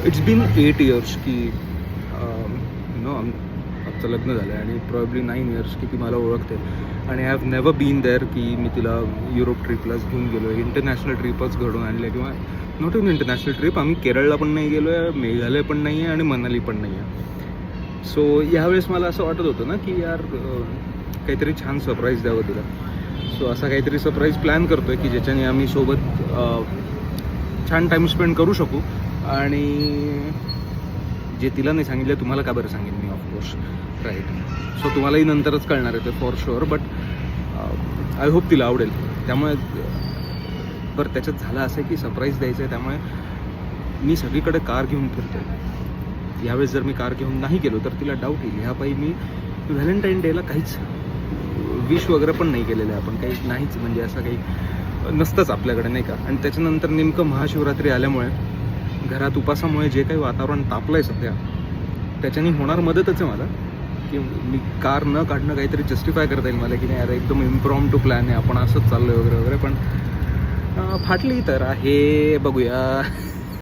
It's bin 8 years की आमचं लग्न झालं आहे आणि प्रॉब्ली 9 years की ती मला ओळखते आणि I have never been there की मी तिला युरोप ट्रिपलाच घेऊन गेलो आहे, इंटरनॅशनल ट्रिपच घडवून आणल्या किंवा नॉट इन इंटरनॅशनल ट्रिप. आम्ही केरळला पण नाही गेलो आहे, मेघालय पण नाही आहे आणि मनाली पण नाही आहे. सो यावेळेस मला असं वाटत होतं ना की यार काहीतरी छान सरप्राईज द्यावं तिला. सो असा काहीतरी सरप्राईज प्लॅन करतो आहे की ज्याच्याने आम्ही सोबत छान टाईम स्पेंड करू शकू. आणि जे तिला नाही सांगितलं तुम्हाला का बरं सांगेन मी, ऑफकोर्स, राईट. सो तुम्हालाही नंतरच कळणार आहे ते for sure, but I hope तिला आवडेल. त्यामुळे बरं त्याच्यात झालं असं आहे की सरप्राईज द्यायचं आहे, त्यामुळे मी सगळीकडे कार घेऊन फिरतो आहे. यावेळेस जर मी कार घेऊन नाही गेलो तर तिला डाऊट येईल. ह्यापायी मी व्हॅलेंटाईन डेला काहीच विश वगैरे पण नाही केलेलं आहे आपण, काही नाहीच, म्हणजे असं काही नसतंच आपल्याकडे, नाही का. आणि त्याच्यानंतर नेमकं महाशिवरात्री आल्यामुळे घरात उपासामुळे जे काही वातावरण तापलं आहे सध्या, त्याच्याने होणार मदतच आहे मला की मी कार न काढणं काहीतरी जस्टिफाय करता येईल मला की नाही अरे एकदम इम्प्रॉम्प्टू प्लॅन आहे, आपण असंच चाललो आहे वगैरे वगैरे. पण फाटली तर आहे, बघूया.